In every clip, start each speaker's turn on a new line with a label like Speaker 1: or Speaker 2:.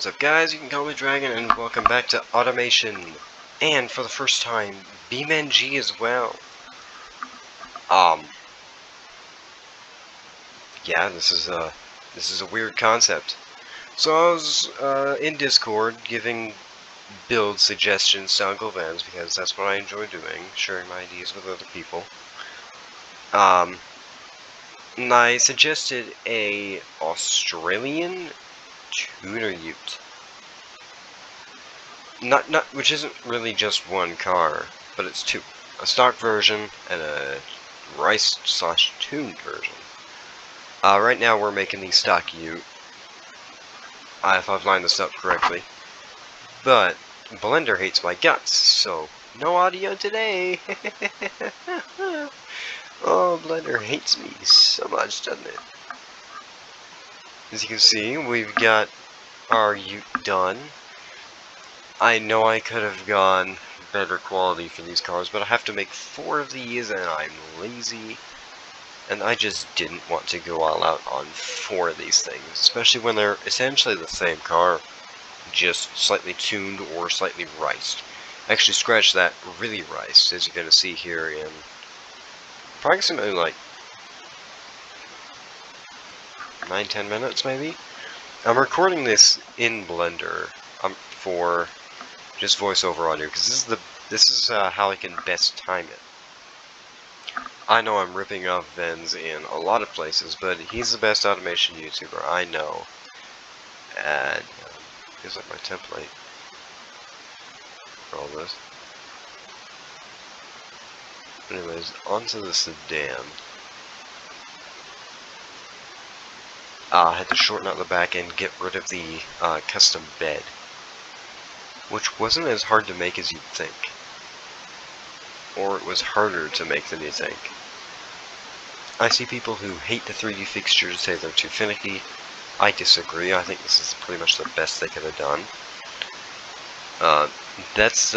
Speaker 1: What's up, guys? You can call me Dragon, and welcome back to Automation. And for the first time, BeamNG as well. Yeah, this is a weird concept. So I was in Discord giving build suggestions to Uncle Vans because that's what I enjoy doing, sharing my ideas with other people. And I suggested a Australian tuner ute. Which isn't really just one car, but it's two. A stock version and a rice/tuned version. Right now we're making the stock ute, if I've lined this up correctly. But Blender hates my guts, so no audio today. Oh, Blender hates me so much, doesn't it? As you can see, we've got our ute done. I know I could have gone better quality for these cars, but I have to make 4 of these, and I'm lazy. And I just didn't want to go all out on 4 of these things, especially when they're essentially the same car, just slightly tuned or slightly riced. Actually, scratch that, really riced, as you're going to see here in approximately like 9-10 minutes, maybe? I'm recording this in Blender for just voiceover audio, because this is how I can best time it. I know I'm ripping off Vens in a lot of places, but he's the best automation YouTuber I know. And here's like my template for all this. Anyways, onto the sedan. I had to shorten out the back and get rid of the custom bed, which wasn't as hard to make as you'd think. Or it was harder to make than you think. I see people who hate the 3D fixtures, say they're too finicky. I disagree. I think this is pretty much the best they could have done. That's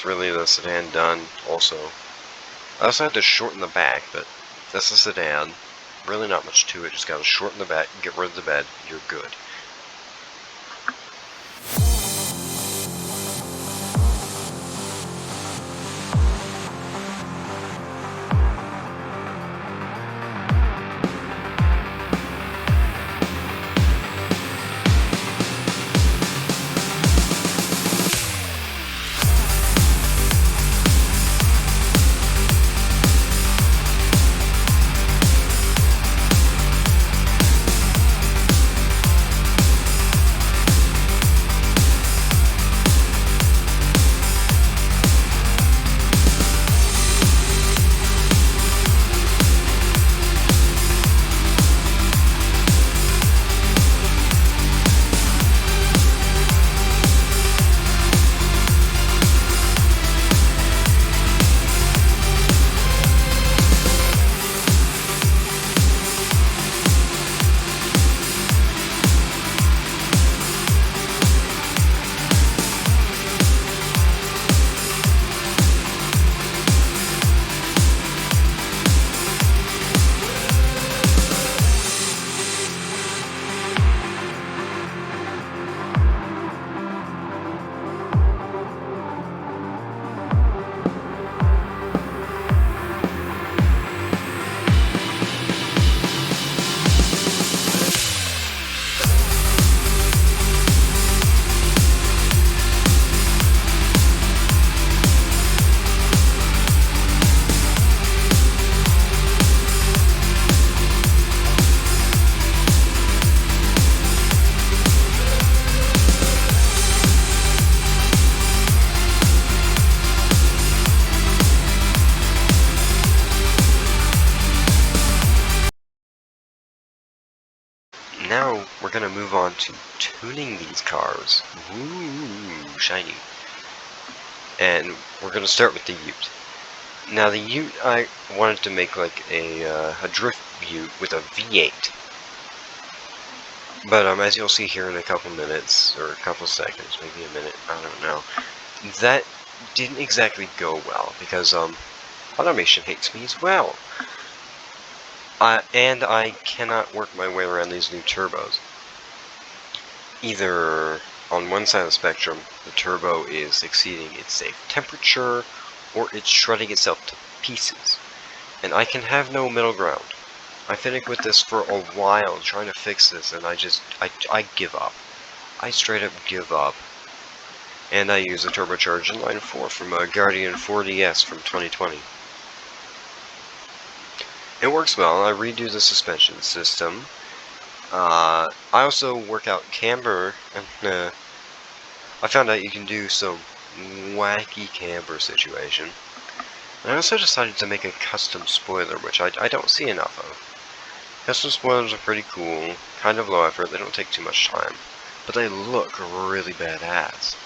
Speaker 1: really the sedan done also. I also had to shorten the back, but that's the sedan. Really not much to it, just gotta shorten the back, get rid of the bed, you're good. Now we're gonna move on to tuning these cars. Ooh, shiny. And we're gonna start with the ute. Now the ute, I wanted to make like a drift ute with a V8. But as you'll see here in a couple minutes, or a couple seconds, maybe a minute, I don't know, that didn't exactly go well, because Automation hates me as well. And I cannot work my way around these new turbos. either on one side of the spectrum, the turbo is exceeding its safe temperature, or it's shredding itself to pieces. And I can have no middle ground. I finished with this for a while trying to fix this, and I give up. I straight up give up. And I use a turbocharged inline 4 from a Guardian 4DS from 2020. It works well. I redo the suspension system. I also work out camber, and I found out you can do some wacky camber situation. And I also decided to make a custom spoiler, which I don't see enough of. Custom spoilers are pretty cool, kind of low effort, they don't take too much time, but they look really badass.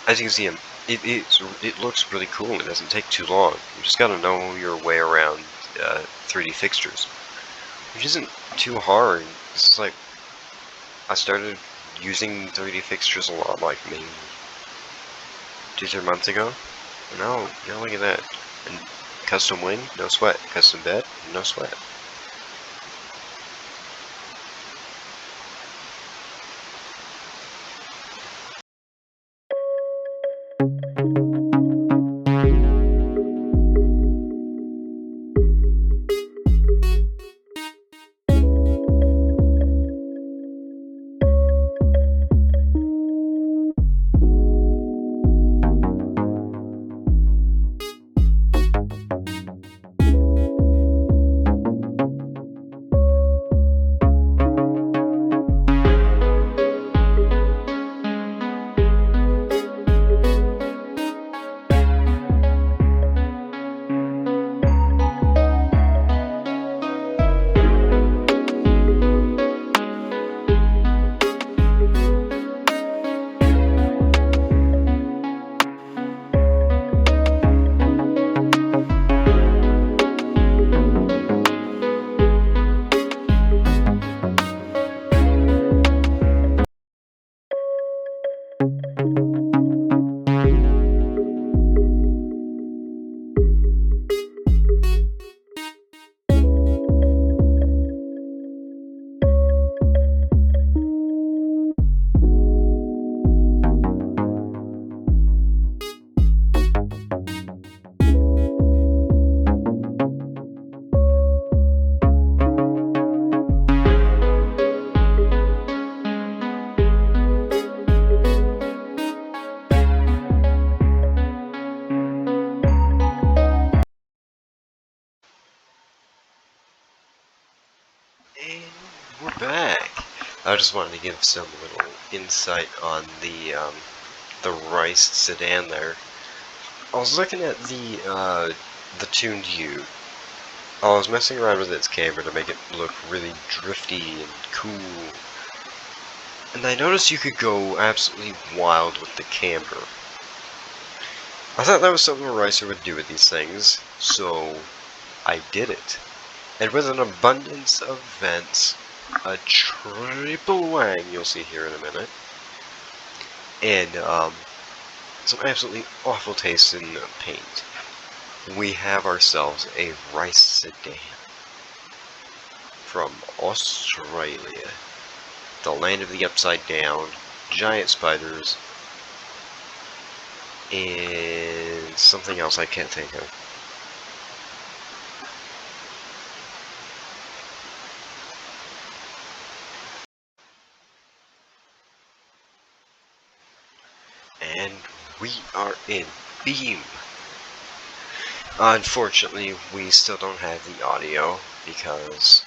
Speaker 1: As you can see, it looks really cool, it doesn't take too long. You just gotta know your way around 3D fixtures, which isn't too hard. It's just like, I started using 3D fixtures a lot, like maybe 2-3 months ago. No, look at that. And custom wing, no sweat. Custom bed, no sweat. And we're back. I just wanted to give some little insight on the Rice sedan there. I was looking at the tuned Ute. I was messing around with its camera to make it look really drifty and cool. And I noticed you could go absolutely wild with the camber. I thought that was something a racer would do with these things, so I did it. And with an abundance of vents, a triple wang you'll see here in a minute, and some absolutely awful taste in paint, we have ourselves a Rice sedan from Australia, the land of the upside down, giant spiders, and something else I can't think of. And we are in Beam. Unfortunately, we still don't have the audio because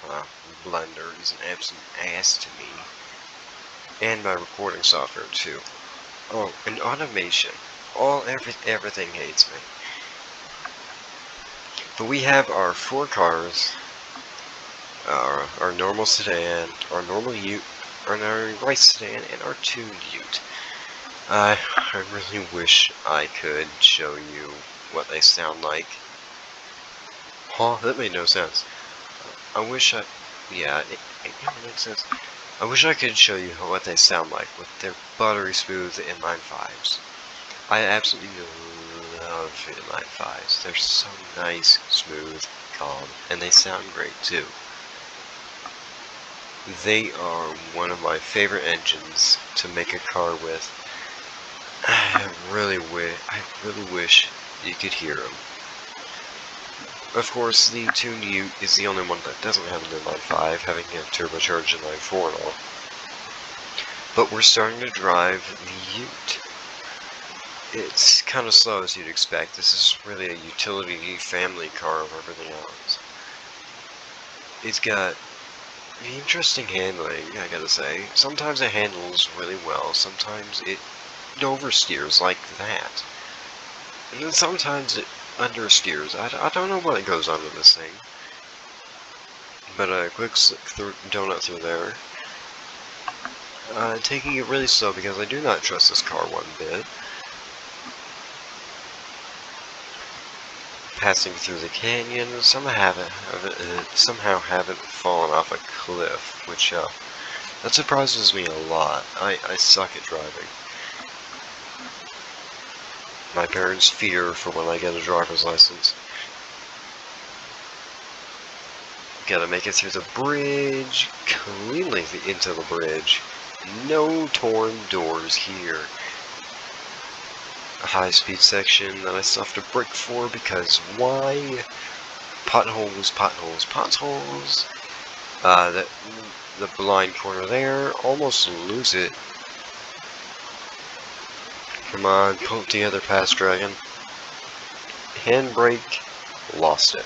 Speaker 1: Blender is an absolute ass to me. And my recording software too. Oh, and automation. Everything hates me. But we have our 4 cars, our normal sedan, our normal Ute, our Rice sedan, and our tuned Ute. I really wish I could show you what they sound like. Huh? That made no sense. Yeah, it never makes sense. I wish I could show you what they sound like with their buttery smooth inline 5s. I absolutely love inline 5s. They're so nice, smooth, calm, and they sound great too. They are one of my favorite engines to make a car with. I really wish you could hear them. Of course, the tuned Ute is the only one that doesn't have an inline-5, having a turbocharged inline-4 and all. But we're starting to drive the Ute. It's kind of slow as you'd expect. This is really a utility family car of everything else. It's got interesting handling, I gotta say. Sometimes it handles really well, sometimes it oversteers like that. And then sometimes it understeers. I don't know what goes on with this thing. But a quick donut through there. Taking it really slow because I do not trust this car one bit. Passing through the canyon, somehow haven't fallen off a cliff, which that surprises me a lot. I suck at driving. My parents fear for when I get a driver's license. Gotta make it through the bridge, cleanly into the bridge. No torn doors here. A high-speed section that I still have to brake for because why? Potholes, potholes, potholes. The blind corner there, almost lose it. Come on, pull it together, Past Dragon. Handbrake, lost it.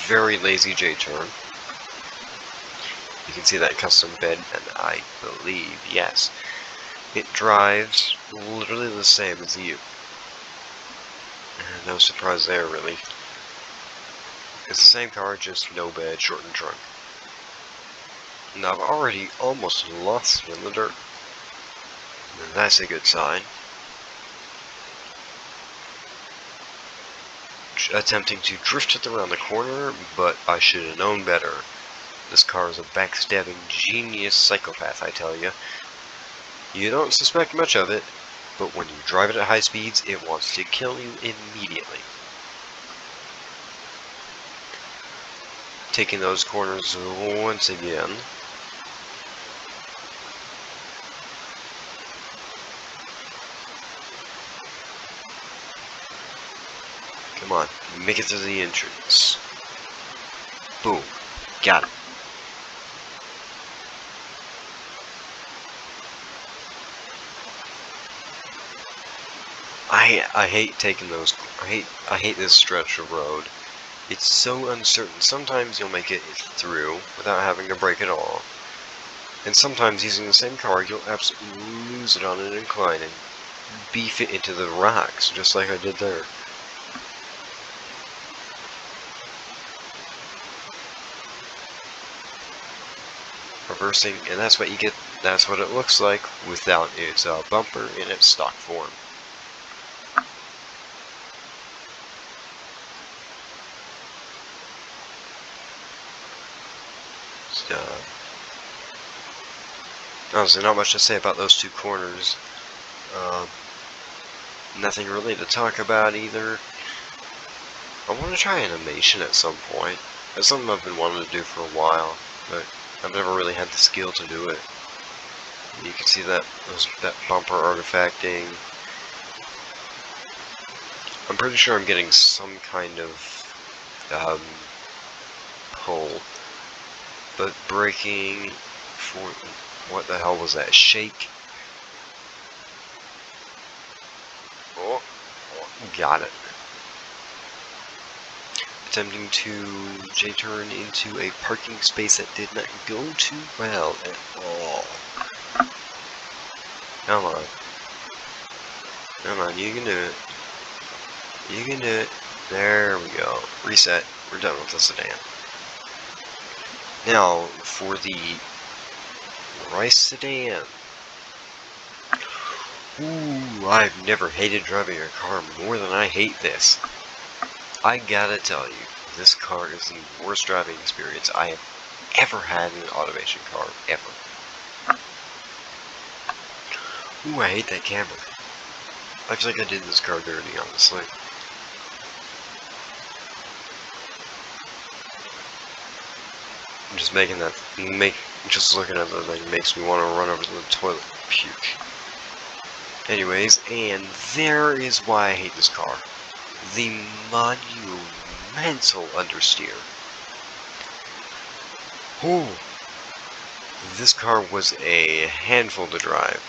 Speaker 1: Very lazy J-turn. You can see that custom bed, and I believe, yes, it drives literally the same as you. No surprise there, really. It's the same car, just no bed, shortened trunk. And I've already almost lost it in the dirt. And that's a good sign. Attempting to drift it around the corner, but I should have known better. This car is a backstabbing genius psychopath, I tell you. You don't suspect much of it, but when you drive it at high speeds, it wants to kill you immediately. Taking those corners once again. Come on, make it to the entrance. Boom. Got it. I hate taking those. I hate this stretch of road. It's so uncertain. Sometimes you'll make it through without having to brake at all, and sometimes using the same car you'll absolutely lose it on an incline and beef it into the rocks, just like I did there. Reversing, and that's what you get. That's what it looks like without its bumper in its stock form. Honestly, not much to say about those two corners. Nothing really to talk about either. I want to try animation at some point. That's something I've been wanting to do for a while, but I've never really had the skill to do it. You can see that bumper artifacting. I'm pretty sure I'm getting some kind of pull, but braking for what the hell was that? Shake. Oh, got it. Attempting to J-turn into a parking space that did not go too well at all. Come on. Come on, you can do it. You can do it. There we go. Reset. We're done with the sedan. Now, for the Rice sedan. Ooh, I've never hated driving a car more than I hate this. I gotta tell you, this car is the worst driving experience I have ever had in an automation car, ever. Ooh, I hate that camber. I feel like I did this car dirty, honestly. I'm just making that just looking at the thing makes me want to run over to the toilet and puke. Anyways, and there is why I hate this car. The monumental understeer. Ooh. This car was a handful to drive.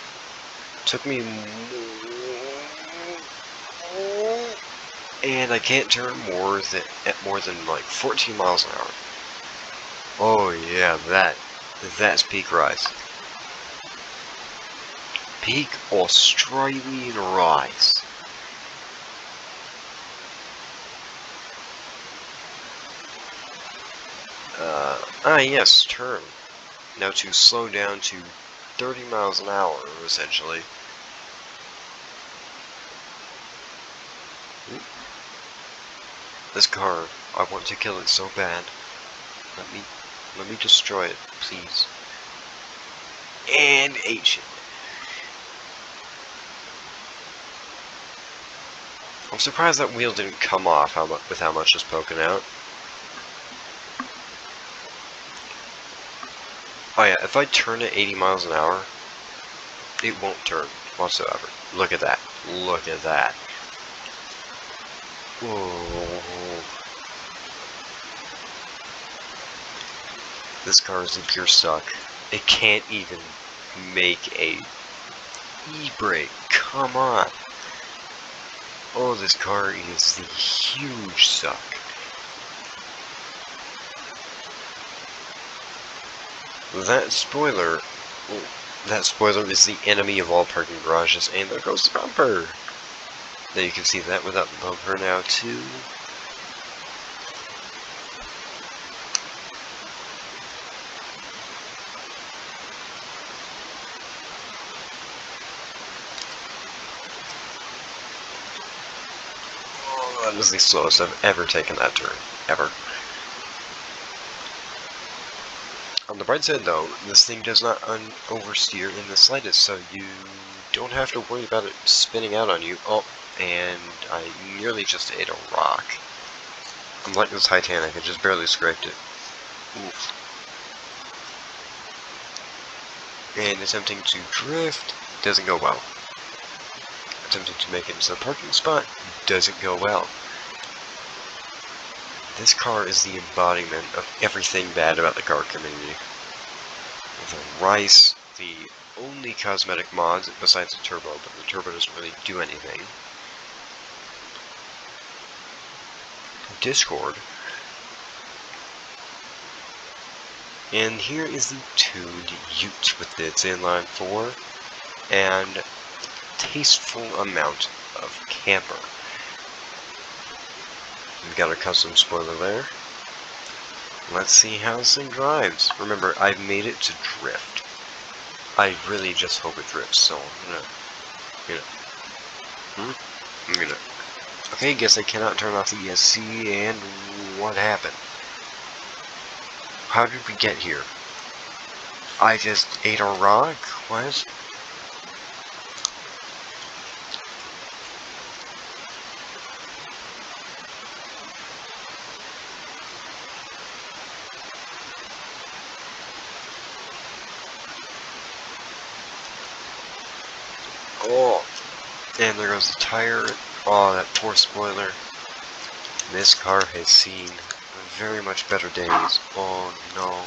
Speaker 1: Took me, and I can't turn at more than like 14 miles an hour. Oh yeah, that's peak rise. Peak Australian rise. Yes, turn. Now to slow down to 30 miles an hour, essentially. This car, I want to kill it so bad. Let me destroy it, please. And H. I'm surprised that wheel didn't come off with how much is poking out. Oh yeah, if I turn at 80 miles an hour, it won't turn whatsoever. Look at that. Look at that. Whoa. This car is a pure suck. It can't even make a e-brake. Come on. Oh, this car is the huge suck. That spoiler is the enemy of all parking garages, and there goes the bumper. Now you can see that without the bumper now too. Oh, that is the slowest I've ever taken that turn. Ever. On the bright side though, this thing does not oversteer in the slightest, so you don't have to worry about it spinning out on you. Oh, and I nearly just ate a rock. I'm like the Titanic, I just barely scraped it. Oof. And attempting to drift doesn't go well. Attempting to make it into the parking spot doesn't go well. This car is the embodiment of everything bad about the car community. The rice, the only cosmetic mods besides the turbo, but the turbo doesn't really do anything. Discord. And here is the tuned Ute with its inline 4 and tasteful amount of camper. We've got a custom spoiler there. Let's see how this thing drives. Remember, I've made it to drift. I really just hope it drifts, so I'm gonna. Okay, guess I cannot turn off the ESC, and what happened? How did we get here? I just ate a rock? What? Oh, and there goes the tire. Oh, that poor spoiler. This car has seen very much better days. Oh no.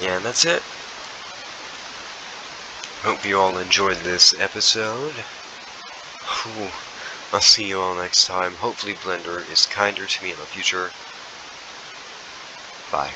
Speaker 1: Yeah, and that's it. Hope you all enjoyed this episode. Whew. I'll see you all next time. Hopefully Blender is kinder to me in the future. Bye.